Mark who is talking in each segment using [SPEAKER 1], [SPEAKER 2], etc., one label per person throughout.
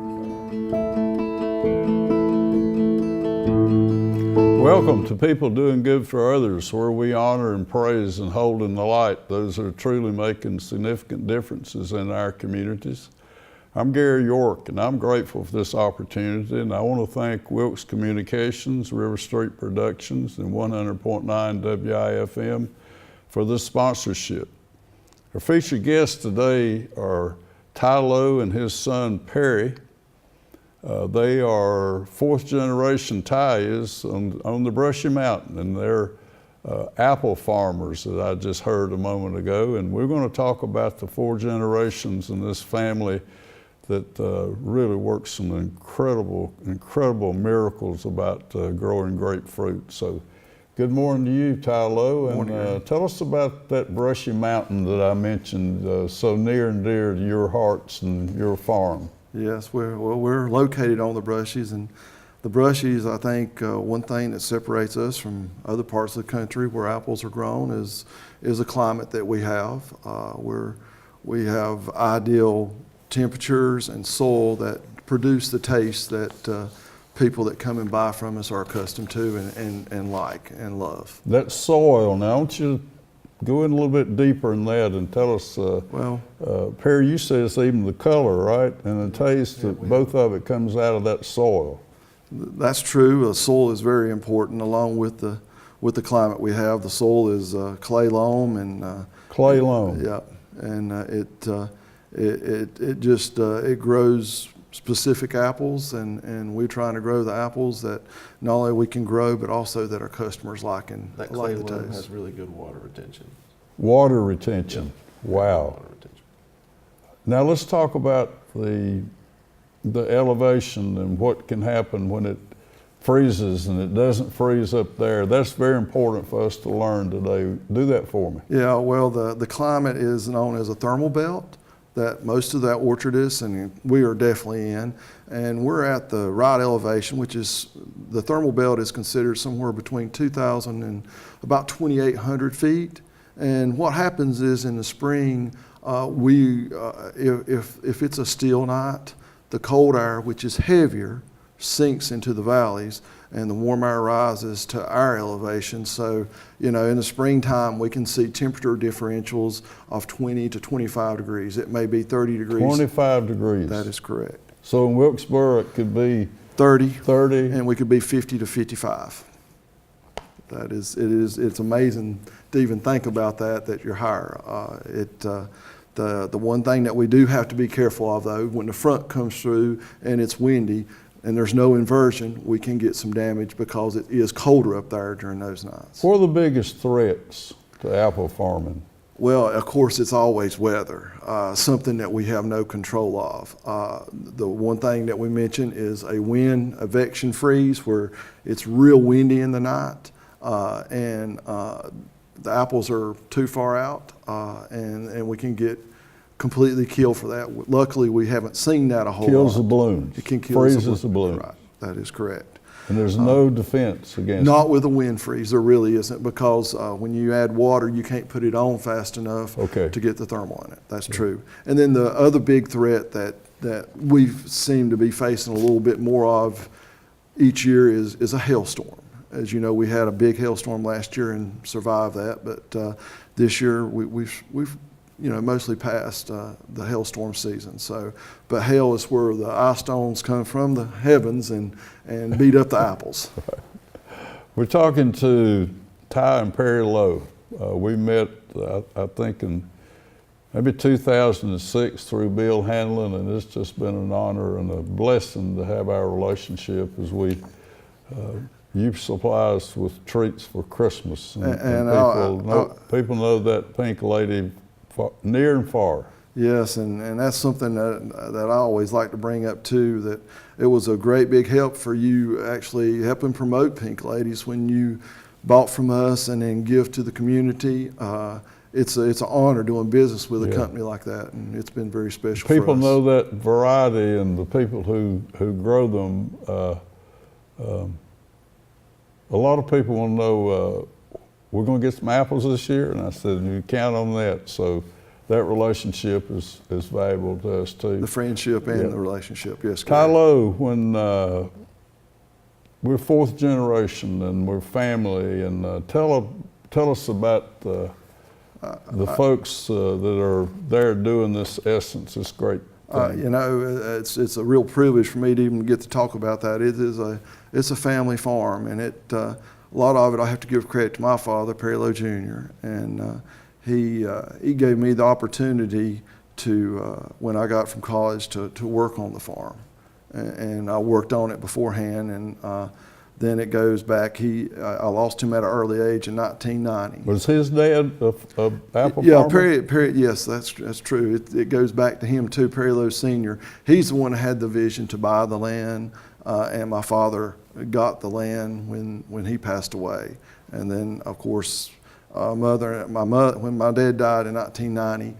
[SPEAKER 1] Welcome to People Doing Good for Others, where we honor and praise and hold in the light those that are truly making significant differences in our communities. I'm Gary York, and I'm grateful for this opportunity, and I want to thank Wilkes Communications, River Street Productions, and 100.9 WIFM for this sponsorship. Our featured guests today are Ty Lowe and his son Perry. They are fourth generation Thais on the Brushy Mountain, and they're apple farmers that I just heard a moment ago. And we're going to talk about the 4 generations in this family that really works some incredible miracles about growing grapefruit. So good morning to you, Ty Lowe, and tell us about that Brushy Mountain that I mentioned, so near and dear to your hearts and your farm.
[SPEAKER 2] Yes, we're located on the Brushies, and the Brushies, I think one thing that separates us from other parts of the country where apples are grown is the climate that we have. We have ideal temperatures and soil that produce the taste that people that come and buy from us are accustomed to and like and love.
[SPEAKER 1] That soil, now I want you to go in a little bit deeper in that and tell us, Perry, you said it's even the color, right? And the taste, both of it comes out of that soil.
[SPEAKER 2] That's true. The soil is very important along with the climate we have. The soil is clay loam and
[SPEAKER 1] clay loam.
[SPEAKER 2] Yeah, and it grows specific apples, and we're trying to grow the apples that not only we can grow, but also that our customers like and
[SPEAKER 3] that
[SPEAKER 2] like
[SPEAKER 3] clay
[SPEAKER 2] the
[SPEAKER 3] loam
[SPEAKER 2] taste.
[SPEAKER 3] has really good water retention.
[SPEAKER 1] Water retention.
[SPEAKER 3] Yeah.
[SPEAKER 1] Wow.
[SPEAKER 3] Water retention.
[SPEAKER 1] Now let's talk about the elevation and what can happen when it freezes and it doesn't freeze up there. That's very important for us to learn today. Do that for me.
[SPEAKER 2] Yeah, well, the climate is known as a thermal belt that most of that orchard is, and we are definitely in. And we're at the right elevation, which is, the thermal belt is considered somewhere between 2,000 and about 2,800 feet. And what happens is in the spring, if it's a still night, the cold air, which is heavier, sinks into the valleys, and the warm air rises to our elevation. So, in the springtime, we can see temperature differentials of 20 to 25 degrees. It may be 30 degrees.
[SPEAKER 1] 25 degrees.
[SPEAKER 2] That is correct.
[SPEAKER 1] So in Wilkesboro, it could be
[SPEAKER 2] 30,
[SPEAKER 1] and
[SPEAKER 2] we could be 50 to 55. It's amazing to even think about that you're higher. The one thing that we do have to be careful of, though, when the front comes through and it's windy and there's no inversion, we can get some damage because it is colder up there during those nights.
[SPEAKER 1] What are the biggest threats to apple farming?
[SPEAKER 2] Well, of course, it's always weather, something that we have no control of. The one thing that we mentioned is a wind evection freeze where it's real windy in the night, and the apples are too far out, and we can get completely killed for that. Luckily, we haven't seen that a whole lot.
[SPEAKER 1] Kills the blooms.
[SPEAKER 2] It can kill
[SPEAKER 1] freezes the bloom.
[SPEAKER 2] Right, that is correct.
[SPEAKER 1] And there's no defense against
[SPEAKER 2] Not
[SPEAKER 1] it.
[SPEAKER 2] with a wind freeze, there really isn't, because when you add water, you can't put it on fast enough to get the thermal in it. That's true. And then the other big threat that we seem to be facing a little bit more of each year is a hailstorm. As you know, we had a big hailstorm last year and survived that, but this year we've mostly passed the hailstorm season. So, but hail is where the ice stones come from the heavens and beat up the apples.
[SPEAKER 1] We're talking to Ty and Perry Lowe. We met, I think, in maybe 2006 through Bill Hanlon, and it's just been an honor and a blessing to have our relationship as you supply us with treats for Christmas. And people know that pink lady near and far.
[SPEAKER 2] Yes, and that's something that I always like to bring up too, that it was a great big help for you actually helping promote Pink Ladies when you bought from us and then give to the community. It's an honor doing business with a company like that, and it's been very special for us.
[SPEAKER 1] People know that variety, and the people who grow them, a lot of people want to know, we're going to get some apples this year, and I said, you count on that. So that relationship is valuable to us too.
[SPEAKER 2] The friendship and
[SPEAKER 1] Yeah.
[SPEAKER 2] the relationship, yes.
[SPEAKER 1] Ty
[SPEAKER 2] correct.
[SPEAKER 1] Lowe, when we're fourth generation and we're family, and tell us about the folks that are there doing this Essence, this great thing.
[SPEAKER 2] You know, it's a real privilege for me to even get to talk about that. It's a family farm, and a lot of it I have to give credit to my father, Perry Lowe Jr. And he gave me the opportunity to when I got from college to work on the farm, and I worked on it beforehand, and then it goes back. I lost him at an early age in 1990.
[SPEAKER 1] Was his dad a apple
[SPEAKER 2] Yeah,
[SPEAKER 1] farmer?
[SPEAKER 2] Perry. Yes, that's true. It goes back to him too, Perry Lowe Sr. He's the one that had the vision to buy the land, and my father got the land when he passed away. And then, of course, when my dad died in 1990,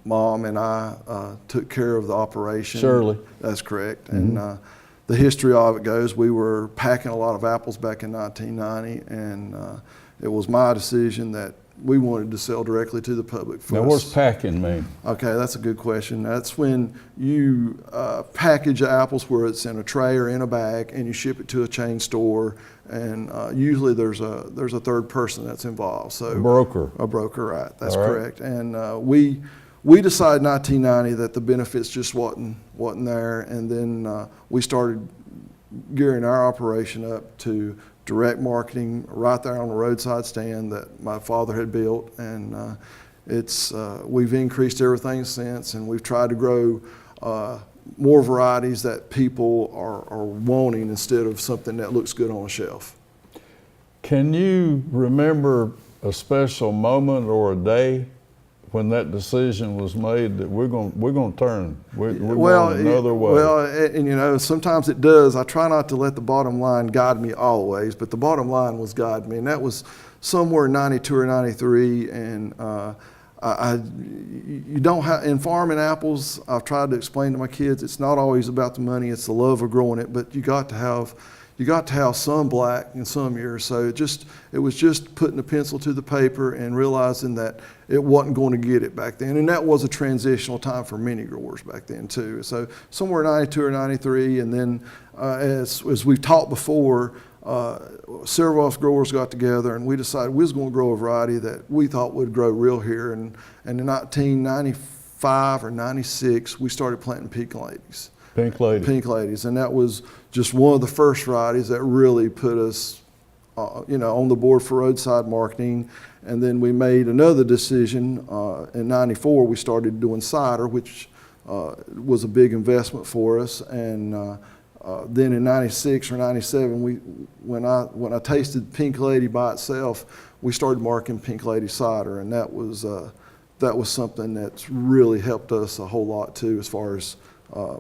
[SPEAKER 2] Mom and I took care of the operation.
[SPEAKER 1] Shirley.
[SPEAKER 2] That's correct. Mm-hmm. And the history of it goes, we were packing a lot of apples back in 1990, and it was my decision that we wanted to sell directly to the public first.
[SPEAKER 1] Now, what's packing mean?
[SPEAKER 2] Okay, that's a good question. That's when you package apples, where it's in a tray or in a bag, and you ship it to a chain store, and usually there's a third person that's involved. So
[SPEAKER 1] A
[SPEAKER 2] broker, right? That's
[SPEAKER 1] All right.
[SPEAKER 2] correct. And we decided in 1990 that the benefits just wasn't there, and then we started gearing our operation up to direct marketing right there on the roadside stand that my father had built, and we've increased everything since, and we've tried to grow more varieties that people are wanting instead of something that looks good on a shelf.
[SPEAKER 1] Can you remember a special moment or a day when that decision was made that we're going to turn, we're going another way?
[SPEAKER 2] Well, and you know, sometimes it does. I try not to let the bottom line guide me always, but the bottom line was guide me, and that was somewhere in 92 or 93. And you don't have, in farming apples, I've tried to explain to my kids, it's not always about the money, it's the love of growing it, but you got to have some black in some years. So it was just putting the pencil to the paper and realizing that it wasn't going to get it back then. And that was a transitional time for many growers back then too. So somewhere 92 or 93, and then as we've talked before, several of us growers got together and we decided we was going to grow a variety that we thought would grow real here. And in 1995 or 96, we started planting Pink Ladies. Pink Ladies, and that was just one of the first varieties that really put us, on the board for roadside marketing. And then we made another decision in '94. We started doing cider, which was a big investment for us. And then in '96 or '97, when I tasted Pink Lady by itself, we started marketing Pink Lady cider, and that was something that's really helped us a whole lot too, as far as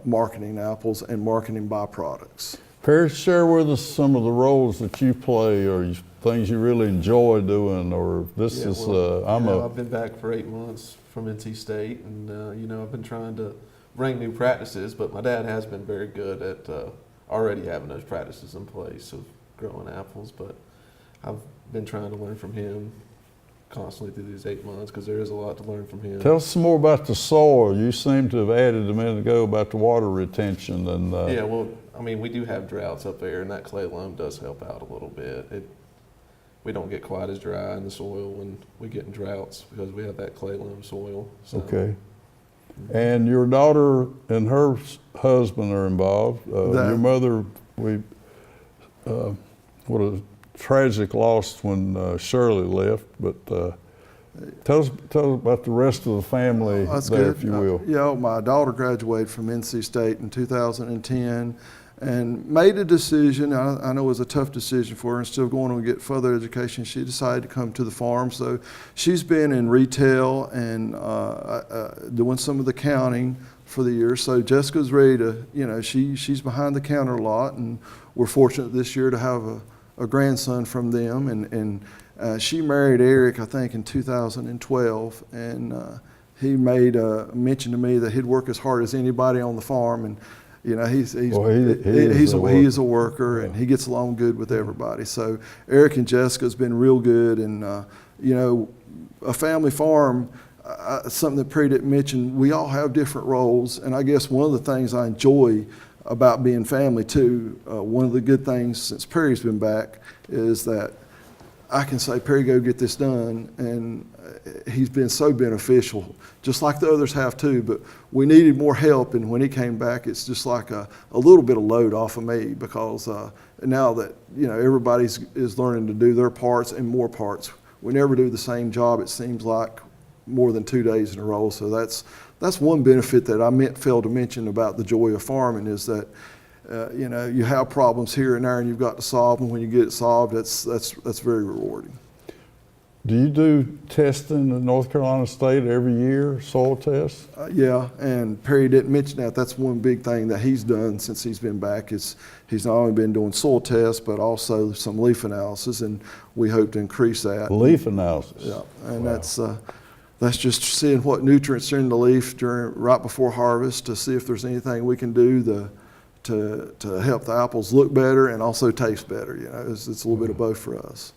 [SPEAKER 2] marketing apples and marketing byproducts.
[SPEAKER 1] Perry, share with us some of the roles that you play, or things you really enjoy doing, or this is,
[SPEAKER 3] I've been back for 8 months from NC State, and I've been trying to bring new practices, but my dad has been very good at already having those practices in place of growing apples, but I've been trying to learn from him constantly through these 8 months, because there is a lot to learn from him.
[SPEAKER 1] Tell us some more about the soil. You seem to have added a minute ago about the water retention. And
[SPEAKER 3] we do have droughts up there, and that clay loam does help out a little bit. We don't get quite as dry in the soil when we get in droughts because we have that clay loam soil. So.
[SPEAKER 1] Okay. And your daughter and her husband are involved. Your mother, what a tragic loss when Shirley left, but tell us about the rest of the family there, if you will.
[SPEAKER 2] My daughter graduated from NC State in 2010 and made a decision. I know it was a tough decision for her. Instead of going on to get further education, she decided to come to the farm. So she's been in retail and doing some of the counting for the year. So Jessica's ready to, she's behind the counter a lot, and we're fortunate this year to have a grandson from them. And she married Eric, I think, in 2012, and he made a mention to me that he'd work as hard as anybody on the farm, and he is a worker, and he gets along good with everybody. So Eric and Jessica's been real good, and a family farm. something that Perry didn't mention, we all have different roles, and I guess one of the things I enjoy about being family too, one of the good things since Perry's been back is that I can say, Perry, go get this done, and he's been so beneficial, just like the others have too, but we needed more help, and when he came back, it's just like a little bit of load off of me, because now that, you know, everybody is learning to do their parts and more parts. We never do the same job, it seems like, more than 2 days in a row, so that's one benefit that I failed to mention about the joy of farming, is that you know, you have problems here and there, and you've got to solve them. When you get it solved, that's very rewarding.
[SPEAKER 1] Do you do testing in North Carolina State every year, soil tests?
[SPEAKER 2] Yeah, and Perry didn't mention that. That's one big thing that he's done since he's been back. Is he's not only been doing soil tests, but also some leaf analysis, and we hope to increase that.
[SPEAKER 1] Leaf analysis.
[SPEAKER 2] Yeah, and
[SPEAKER 1] wow.
[SPEAKER 2] That's just seeing what nutrients are in the leaf right before harvest to see if there's anything we can do to help the apples look better and also taste better. You know, it's a little bit of both for us.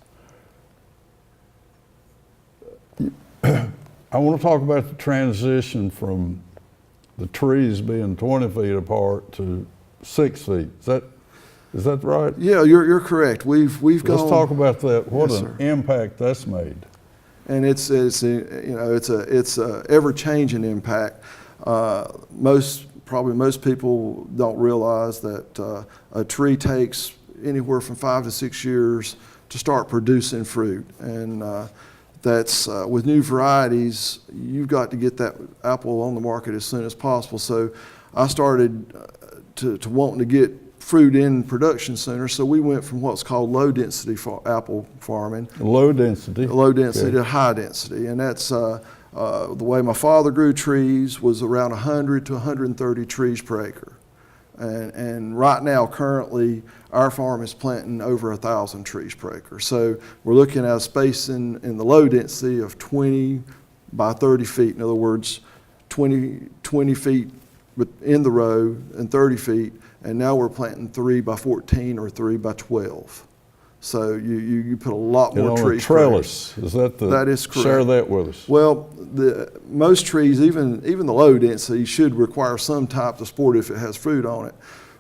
[SPEAKER 1] I want to talk about the transition from the trees being 20 feet apart to 6 feet. Is that right?
[SPEAKER 2] Yeah, you're correct. We've gone.
[SPEAKER 1] Let's talk about that. What
[SPEAKER 2] Yes,
[SPEAKER 1] an
[SPEAKER 2] sir.
[SPEAKER 1] impact that's made.
[SPEAKER 2] And it's a ever-changing impact. Probably most people don't realize that a tree takes anywhere from 5 to 6 years to start producing fruit, and that's with new varieties, you've got to get that apple on the market as soon as possible. So I started to wanting to get fruit in production sooner, so we went from what's called low density apple farming.
[SPEAKER 1] Low density.
[SPEAKER 2] Low density
[SPEAKER 1] Okay.
[SPEAKER 2] to high density, and that's the way my father grew trees was around 100 to 130 trees per acre. And right now, currently, our farm is planting over 1,000 trees per acre. So we're looking at a space in the low density of 20 by 30 feet. In other words, 20 feet in the row and 30 feet. And now we're planting 3 by 14 or 3 by 12. So you put a lot more trees.
[SPEAKER 1] Trellis, is that the?
[SPEAKER 2] That is correct.
[SPEAKER 1] Share that with us.
[SPEAKER 2] Well, most trees, even the low density, should require some type of support if it has fruit on it.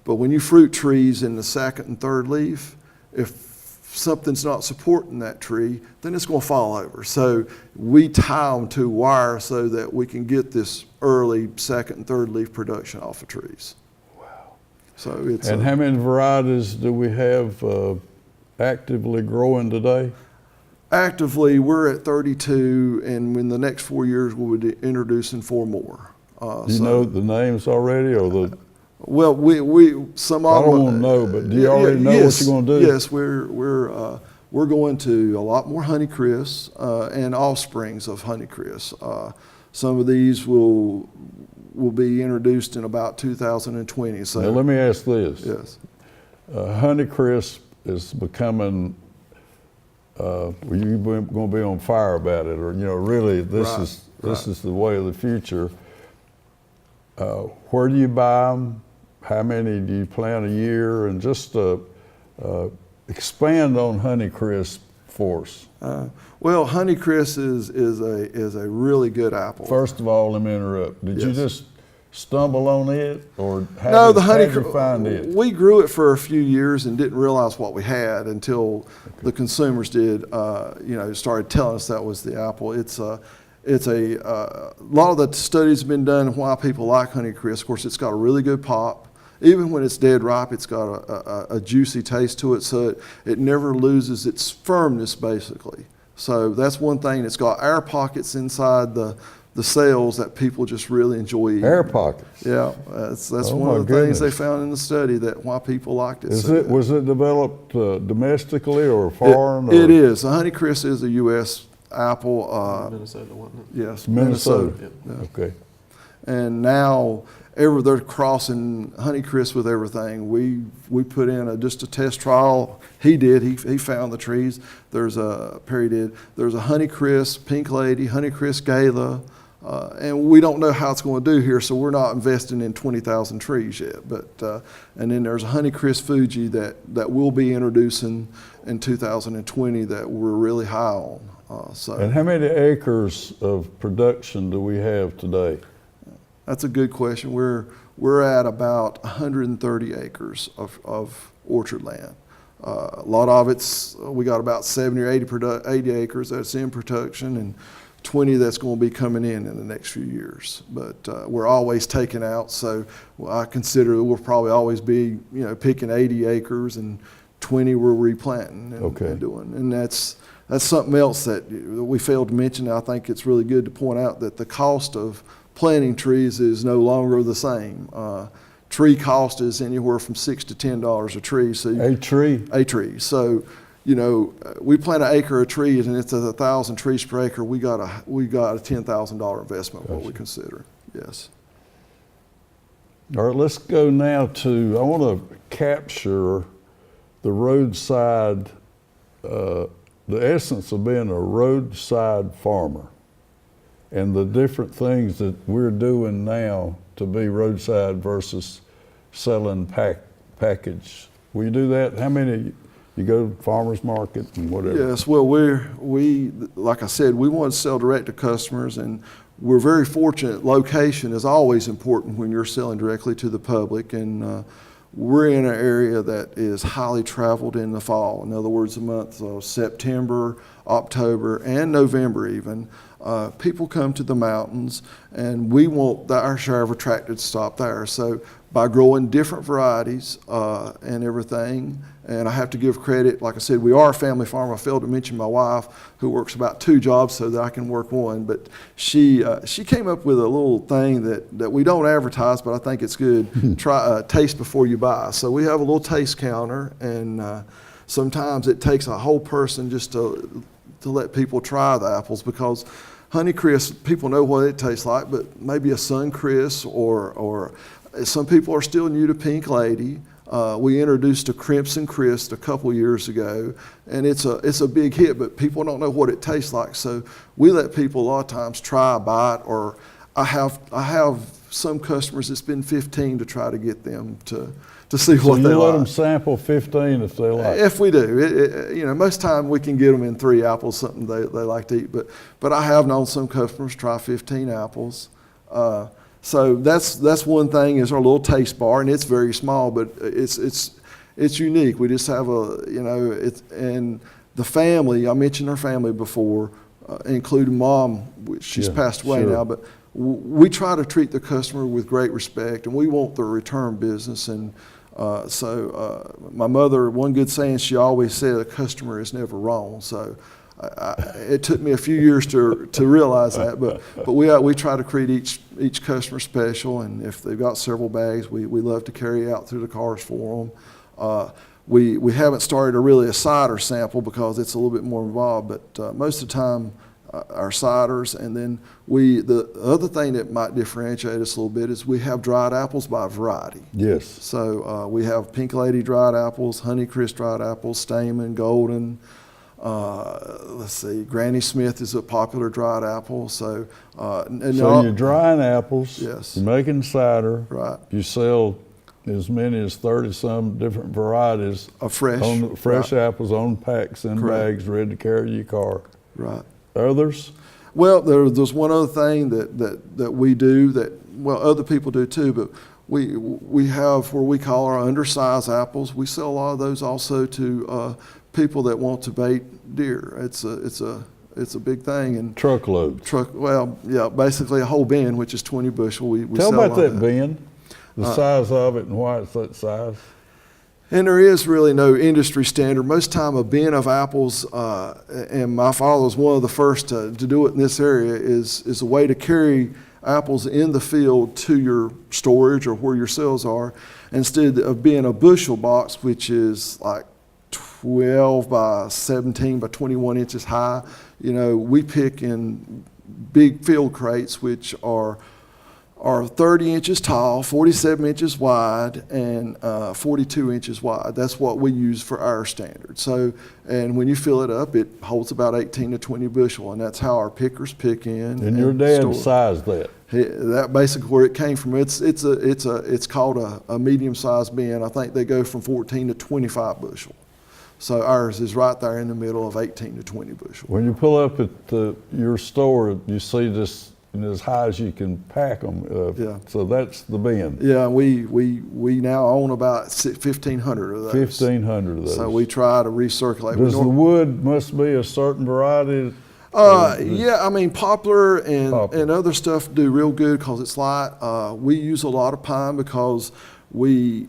[SPEAKER 2] But when you fruit trees in the second and third leaf, if something's not supporting that tree, then it's going to fall over. So we tie them to wire so that we can get this early second and third leaf production off of trees.
[SPEAKER 1] Wow.
[SPEAKER 2] So it's
[SPEAKER 1] and how many varieties do we have actively growing today?
[SPEAKER 2] Actively, we're at 32, and in the next 4 years, we'll be introducing 4 more.
[SPEAKER 1] Do you know the names already, or the?
[SPEAKER 2] Well, we some of
[SPEAKER 1] I
[SPEAKER 2] them.
[SPEAKER 1] don't want to know, but do you already know
[SPEAKER 2] yes,
[SPEAKER 1] what you're going to do?
[SPEAKER 2] Yes, we're going to a lot more Honeycrisp and offsprings of Honeycrisp. Some of these will be introduced in about 2020. So
[SPEAKER 1] now let me ask this.
[SPEAKER 2] Yes.
[SPEAKER 1] Honeycrisp is becoming. You're going to be on fire about it, or really, this is the way of the future. Where do you buy them? How many do you plant a year? And just expand on Honeycrisp for us.
[SPEAKER 2] Well, Honeycrisp is a really good apple.
[SPEAKER 1] First of all, let me interrupt. Did you
[SPEAKER 2] Yes.
[SPEAKER 1] just stumble on it, or
[SPEAKER 2] No, the
[SPEAKER 1] how did you
[SPEAKER 2] Honeycrisp.
[SPEAKER 1] find it?
[SPEAKER 2] We grew it for a few years and didn't realize what we had until the consumers did. Started telling us that was the apple. It's a lot of the studies have been done on why people like Honeycrisp. Of course, it's got a really good pop. Even when it's dead ripe, it's got a juicy taste to it, so it never loses its firmness, basically. So that's one thing. It's got air pockets inside the cells that people just really enjoy eating.
[SPEAKER 1] Air pockets.
[SPEAKER 2] Yeah, that's
[SPEAKER 1] Oh,
[SPEAKER 2] one of the
[SPEAKER 1] my
[SPEAKER 2] things they
[SPEAKER 1] goodness.
[SPEAKER 2] found in the study, that why people liked it.
[SPEAKER 1] Was it developed domestically or foreign?
[SPEAKER 2] It is. The Honeycrisp is a U.S. apple.
[SPEAKER 3] Minnesota, wasn't it?
[SPEAKER 2] Yes,
[SPEAKER 1] Minnesota.
[SPEAKER 2] Yeah.
[SPEAKER 1] Okay.
[SPEAKER 2] And now they're crossing Honeycrisp with everything. We put in just a test trial. He did. He found the trees. Perry did. There's a Honeycrisp Pink Lady, Honeycrisp Gala, And we don't know how it's going to do here, so we're not investing in 20,000 trees yet. But and then there's a Honeycrisp Fuji that we'll be introducing in 2020 that we're really high on.
[SPEAKER 1] And how many acres of production do we have today?
[SPEAKER 2] That's a good question. We're at about 130 acres of orchard land. A lot of we got about 70 or 80 acres that's in production, and 20 that's going to be coming in the next few years. But we're always taking out, so I consider we'll probably always be, picking 80 acres and 20 we're replanting and doing. And that's something else that we failed to mention. I think it's really good to point out that the cost of planting trees is no longer the same. Tree cost is anywhere from $6 to $10 a tree. So
[SPEAKER 1] a tree.
[SPEAKER 2] A tree. So, we plant an acre of trees, and it's 1,000 trees per acre. We got a $10,000 investment. Gotcha. What we consider. Yes.
[SPEAKER 1] All right. Let's go now to. I want to capture the roadside. The essence of being a roadside farmer, and the different things that we're doing now to be roadside versus selling package. Will you do that? How many, you go to farmers market and whatever?
[SPEAKER 2] Yes, well, we like I said, we want to sell direct to customers, and we're very fortunate. Location is always important when you're selling directly to the public, and we're in an area that is highly traveled in the fall. In other words, the months of September, October, and November even. People come to the mountains, and we want our share of attracted to stop there. So by growing different varieties and everything, and I have to give credit, like I said, we are a family farm. I failed to mention my wife, who works about 2 jobs so that I can work one, but she came up with a little thing that we don't advertise, but I think it's good. Try taste before you buy. So we have a little taste counter, and sometimes it takes a whole person just to let people try the apples, because Honeycrisp, people know what it tastes like, but maybe a Suncrisp or some people are still new to Pink Lady. We introduced a Crimson Crisp a couple years ago, and it's a big hit, but people don't know what it tastes like. So we let people a lot of times try a bite, or I have some customers it's been 15 to try to get them to see what they like. So you
[SPEAKER 1] let them sample 15 if they like?
[SPEAKER 2] If we do. Most time we can get them in 3 apples, something they like to eat. But I have known some customers try 15 apples. So that's one thing, is our little taste bar, and it's very small, but it's unique. We just have and the family, I mentioned our family before, including Mom, which she's passed away now, but we try to treat the customer with great respect, and we want the return business. And so my mother, one good saying she always said, a customer is never wrong. So it took me a few years to realize that, but we try to treat each customer special, and if they've got several bags, we love to carry out through the cars for them. We haven't started a cider sample because it's a little bit more involved, but most of the time our ciders, and then the other thing that might differentiate us a little bit is we have dried apples by variety.
[SPEAKER 1] Yes.
[SPEAKER 2] So we have Pink Lady dried apples, Honeycrisp dried apples, Stamen, Golden. Let's see, Granny Smith is a popular dried apple. So
[SPEAKER 1] you're drying apples.
[SPEAKER 2] Yes.
[SPEAKER 1] You're making cider.
[SPEAKER 2] Right.
[SPEAKER 1] You sell as many as 30-some different varieties
[SPEAKER 2] of fresh
[SPEAKER 1] apples on packs and bags, ready to carry your car.
[SPEAKER 2] Right.
[SPEAKER 1] Others?
[SPEAKER 2] Well, there's one other thing that we do that other people do too, but we have where we call our undersized apples. We sell a lot of those also to people that want to bait deer. It's a big thing. And
[SPEAKER 1] truckloads.
[SPEAKER 2] Basically a whole bin, which is 20 bushel. We
[SPEAKER 1] Tell
[SPEAKER 2] sell
[SPEAKER 1] about that bin, the size of it, and why it's that size.
[SPEAKER 2] And there is really no industry standard. Most time a bin of apples, and my father was one of the first to do it in this area, is a way to carry apples in the field to your storage or where your sales are, instead of being a bushel box, which is like 12 by 17 by 21 inches high. We pick in big field crates, which are are 30 inches tall, 47 inches wide, and 42 inches wide. That's what we use for our standard. So, and when you fill it up, it holds about 18 to 20 bushel, and that's how our pickers pick in.
[SPEAKER 1] And your dad sized that?
[SPEAKER 2] That basically where it came from. It's called a medium-sized bin. I think they go from 14 to 25 bushel. So ours is right there in the middle of 18 to 20 bushel.
[SPEAKER 1] When you pull up at your store, you see this as high as you can pack them.
[SPEAKER 2] Yeah.
[SPEAKER 1] So that's the bin.
[SPEAKER 2] Yeah, we now own about 1,500 of those.
[SPEAKER 1] 1,500 of those.
[SPEAKER 2] So we try to recirculate.
[SPEAKER 1] Does the wood must be a certain variety?
[SPEAKER 2] Yeah, I mean poplar and other stuff do real good because it's light. We use a lot of pine because we,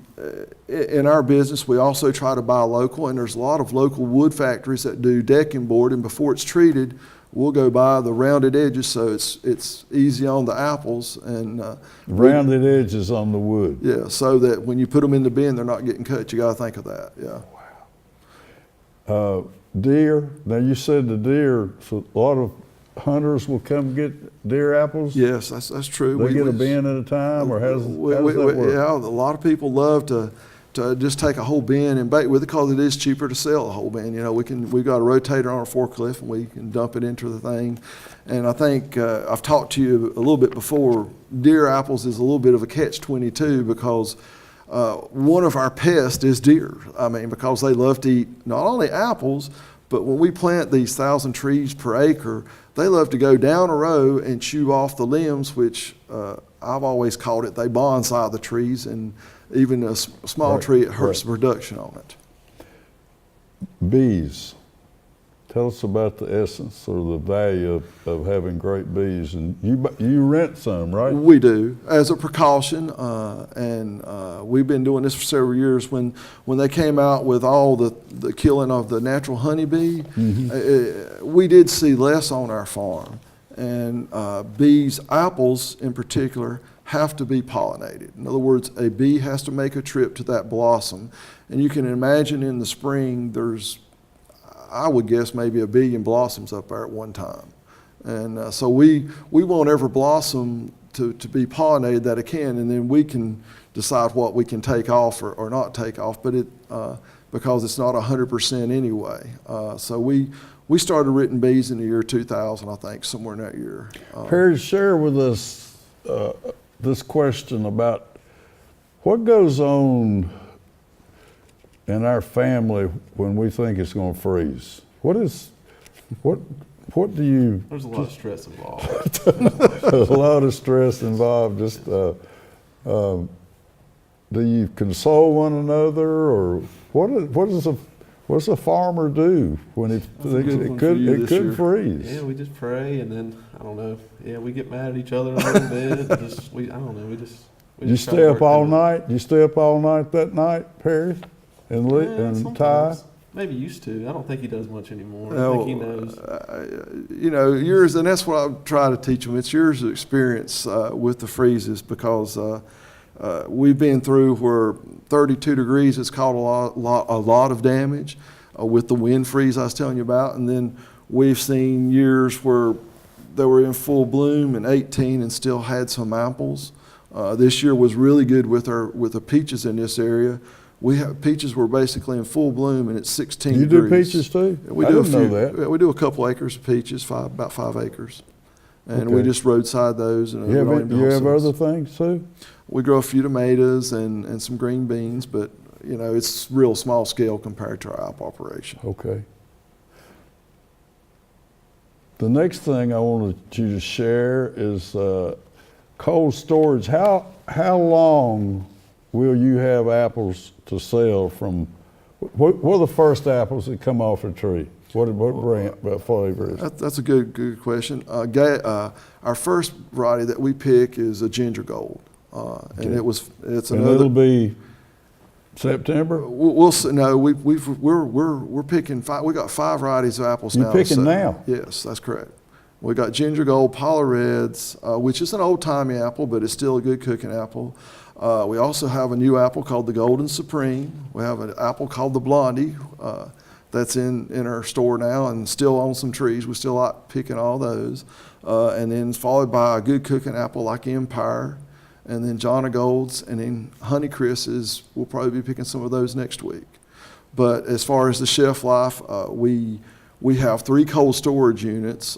[SPEAKER 2] in our business, we also try to buy local, and there's a lot of local wood factories that do decking board, and before it's treated, we'll go by the rounded edges so it's easy on the apples. And
[SPEAKER 1] rounded edges on the wood.
[SPEAKER 2] Yeah, so that when you put them in the bin, they're not getting cut. You got to think of that. Yeah.
[SPEAKER 1] Wow. Deer. Now you said the deer. So a lot of hunters will come get deer apples.
[SPEAKER 2] Yes, that's true.
[SPEAKER 1] They get a bin at a time, or how does that work?
[SPEAKER 2] Yeah, a lot of people love to just take a whole bin and bait with it because it is cheaper to sell a whole bin. You know, we've got a rotator on a forklift and we can dump it into the thing. And I think I've talked to you a little bit before. Deer apples is a little bit of a catch-22 because one of our pests is deer. I mean, because they love to eat not only apples, but when we plant these 1,000 trees per acre, they love to go down a row and chew off the limbs, which I've always called it, they bonsai the trees, and even a small tree, it hurts the production on it. Bees.
[SPEAKER 1] Tell us about the essence or the value of having great bees. And you rent some, right?
[SPEAKER 2] We do, as a precaution, and we've been doing this for several years. When they came out with all the killing of the natural honeybee, we did see less on our farm. And bees, apples in particular, have to be pollinated. In other words, a bee has to make a trip to that blossom. And you can imagine in the spring, there's, I would guess, maybe 1 billion blossoms up there at one time. And so we want every blossom to be pollinated that it can, and then we can decide what we can take off or not take off, but because it's not 100% anyway. So we started renting bees in the year 2000, I think, somewhere in that year.
[SPEAKER 1] Perry, share with us this question about what goes on in our family when we think it's going to freeze. What do you?
[SPEAKER 3] There's a lot of stress involved.
[SPEAKER 1] There's a lot of stress involved. Just do you console one another, or what does a farmer do when it could freeze?
[SPEAKER 3] Yeah, we just pray, and then I don't know. Yeah, we get mad at each other a little bit. I don't know. We
[SPEAKER 1] you stay up all night. You stay up all night that night, Perry, and Ty.
[SPEAKER 3] Maybe used to. I don't think he does much anymore. I think he knows.
[SPEAKER 2] You know, yours, and that's what I try to teach them. It's years of experience with the freezes, because we've been through where 32 degrees has caused a lot of damage with the wind freeze I was telling you about, and then we've seen years where they were in full bloom in 18 and still had some apples. This year was really good with the peaches in this area. Peaches were basically in full bloom, and it's 16 degrees.
[SPEAKER 1] You do peaches too?
[SPEAKER 2] We do know that. We do a couple acres of peaches, about 5 acres. And we just roadside those. And
[SPEAKER 1] you have other things too?
[SPEAKER 2] We grow a few tomatoes and some green beans, but you know, it's real small scale compared to our apple operation.
[SPEAKER 1] Okay. The next thing I wanted you to share is cold storage. How long will you have apples to sell from? What are the first apples that come off a tree? What brand, what flavor is it?
[SPEAKER 2] That's a good question. Our first variety that we pick is a ginger gold, and it's another.
[SPEAKER 1] It'll be September.
[SPEAKER 2] We're picking 5. We got 5 varieties of apples now.
[SPEAKER 1] You're picking now?
[SPEAKER 2] Yes, that's correct. We got ginger gold, Paula Reds, which is an old timey apple, but it's still a good cooking apple. We also have a new apple called the Golden Supreme. We have an apple called the Blondie. That's in our store now and still on some trees. We still like picking all those. And then followed by a good cooking apple like Empire. and then John Gold's, and then Honeycrisp we'll probably be picking some of those next week. But as far as the shelf life, we have 3 cold storage units.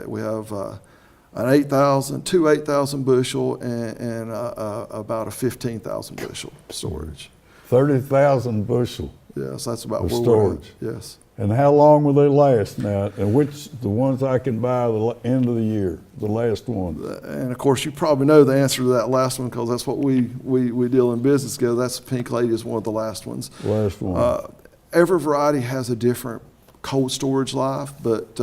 [SPEAKER 2] We have two 8,000 bushel and about a 15,000 bushel storage.
[SPEAKER 1] 30,000 bushel.
[SPEAKER 2] Yes, that's about
[SPEAKER 1] of
[SPEAKER 2] where
[SPEAKER 1] storage.
[SPEAKER 2] we're at. Yes.
[SPEAKER 1] And how long will they last now? And which the ones I can buy the end of the year, the last one?
[SPEAKER 2] And of course, you probably know the answer to that last one because that's what we deal in business together. That's Pink Lady is one of the last ones.
[SPEAKER 1] Last one.
[SPEAKER 2] Every variety has a different cold storage life, but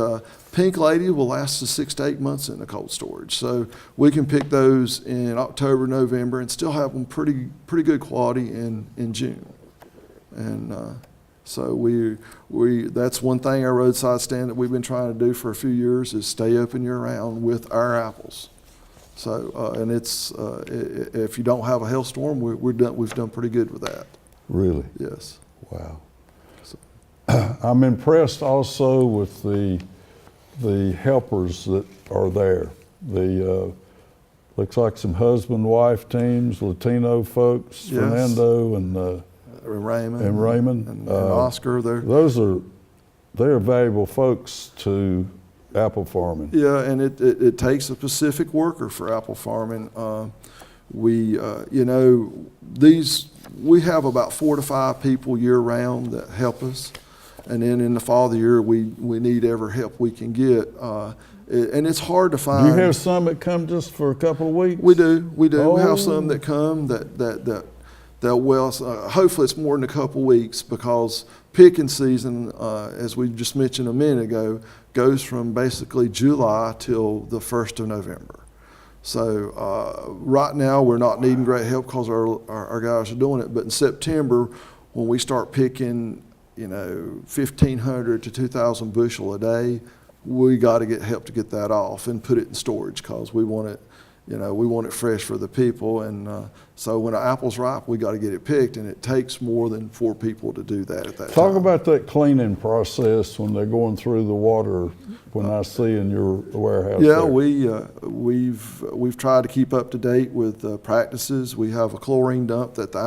[SPEAKER 2] Pink Lady will last us 6 to 8 months in the cold storage. So we can pick those in October, November, and still have them pretty good quality in June. And so that's one thing our roadside stand that we've been trying to do for a few years is stay open year round with our apples. So and it's if you don't have a hailstorm, we've done pretty good with that.
[SPEAKER 1] Really?
[SPEAKER 2] Yes.
[SPEAKER 1] Wow. So. I'm impressed also with the helpers that are there. The looks like some husband-wife teams, Latino folks,
[SPEAKER 2] Yes.
[SPEAKER 1] Fernando and Raymond
[SPEAKER 2] and Oscar. They're
[SPEAKER 1] valuable folks to apple farming.
[SPEAKER 2] Yeah, and it takes a specific worker for apple farming. We have about 4 to 5 people year round that help us, and then in the fall of the year we need every help we can get. And it's hard to find.
[SPEAKER 1] Do you have some that come just for a couple of weeks?
[SPEAKER 2] We do.
[SPEAKER 1] Oh.
[SPEAKER 2] We have some that come that hopefully it's more than a couple weeks because picking season, as we just mentioned a minute ago, goes from basically July till the 1st of November. So right now we're not needing great help because our guys are doing it. But in September, when we start picking, 1,500 to 2,000 bushel a day, we got to get help to get that off and put it in storage because we want it. We want it fresh for the people, and so when an apple's ripe, we got to get it picked, and it takes more than 4 people to do that at that time.
[SPEAKER 1] Talk about that cleaning process when they're going through the water. When I see in your warehouse.
[SPEAKER 2] Yeah,
[SPEAKER 1] there.
[SPEAKER 2] we've tried to keep up to date with practices. We have a chlorine dump that the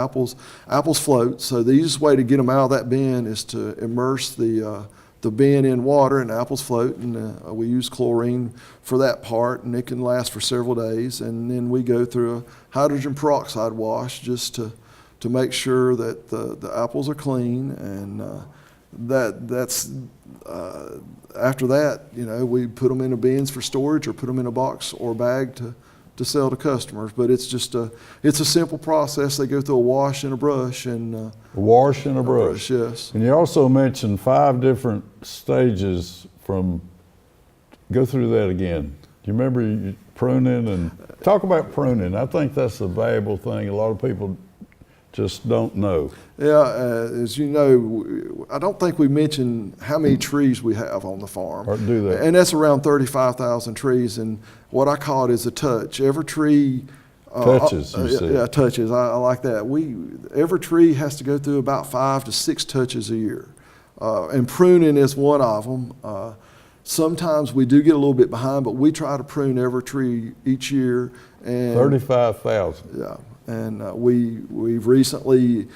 [SPEAKER 2] apples float. So the easiest way to get them out of that bin is to immerse the bin in water and the apples float, and we use chlorine for that part, and it can last for several days. And then we go through a hydrogen peroxide wash just to make sure that the apples are clean, and that's after that, we put them in the for storage or put them in a box or bag to sell to customers. But it's a simple process. They go through a wash and a brush and
[SPEAKER 1] a wash and a brush.
[SPEAKER 2] Yes.
[SPEAKER 1] And you also mentioned 5 different stages from. Go through that again. Do you remember pruning and talk about pruning? I think that's a valuable thing. A lot of people just don't know.
[SPEAKER 2] Yeah, as you know, I don't think we mentioned how many trees we have on the farm.
[SPEAKER 1] Or do that.
[SPEAKER 2] And that's around 35,000 trees, and what I call it is a touch. Every tree
[SPEAKER 1] touches, you said.
[SPEAKER 2] Yeah, touches. I like that. Every tree has to go through about 5 to 6 touches a year, and pruning is one of them. Sometimes we do get a little bit behind, but we try to prune every tree each year. And
[SPEAKER 1] 35,000.
[SPEAKER 2] Yeah. And we've recently,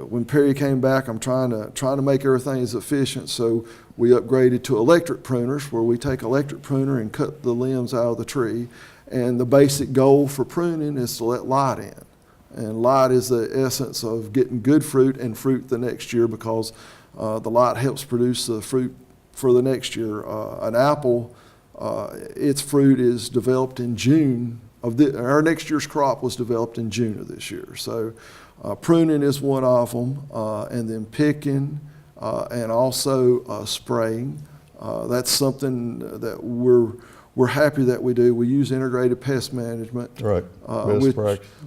[SPEAKER 2] when Perry came back, I'm trying to make everything as efficient. So we upgraded to electric pruners, where we take electric pruner and cut the limbs out of the tree. And the basic goal for pruning is to let light in. And light is the essence of getting good fruit and fruit the next year, because the light helps produce the fruit for the next year. An apple, its fruit is developed in June. Our next year's crop was developed in June of this year. So pruning is one of them, and then picking, and also spraying. That's something that we're happy that we do. We use integrated pest management,
[SPEAKER 1] right?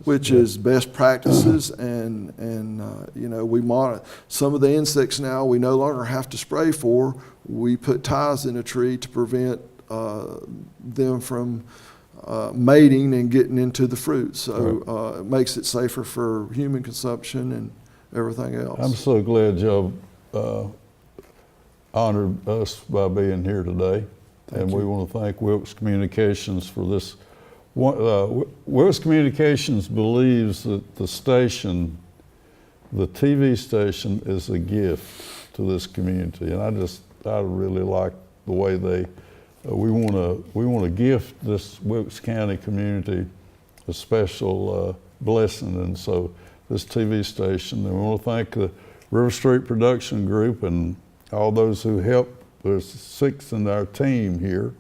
[SPEAKER 2] Which is best practices, and we monitor some of the insects now. We no longer have to spray for. We put ties in a tree to prevent them from mating and getting into the fruit. So it makes it safer for human consumption and everything else.
[SPEAKER 1] I'm so glad y'all honored us by being here today. And we want to thank Wilkes Communications for this Wilkes Communications believes that the station, the TV station, is a gift to this community, and I really like the way we want to gift this Wilkes County community a special blessing, and so this TV station, and we want to thank the River Street Production Group and all those who helped. There's 6 in our team here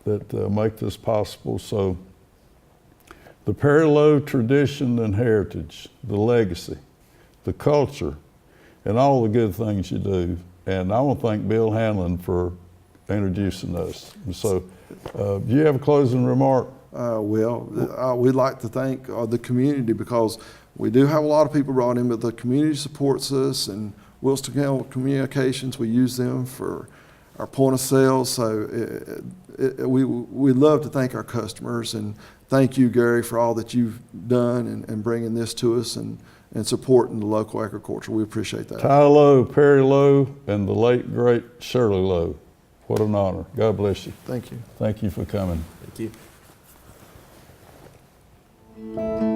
[SPEAKER 1] that make this possible. So the Perry Lowe tradition and heritage, the legacy, the culture, and all the good things you do. And I want to thank Bill Hanlon for introducing us. And so do you have a closing remark?
[SPEAKER 2] We'd like to thank the community, because we do have a lot of people brought in, but the community supports us, and Wilkes County Communications, we use them for our point of sale. So we love to thank our customers, and thank you, Gary, for all that you've done and bringing this to us and supporting the local agriculture. We appreciate that.
[SPEAKER 1] Ty Lowe, Perry Lowe, and the late, great Shirley Lowe. What an honor. God bless you.
[SPEAKER 2] Thank you.
[SPEAKER 1] Thank you for coming.
[SPEAKER 3] Thank you.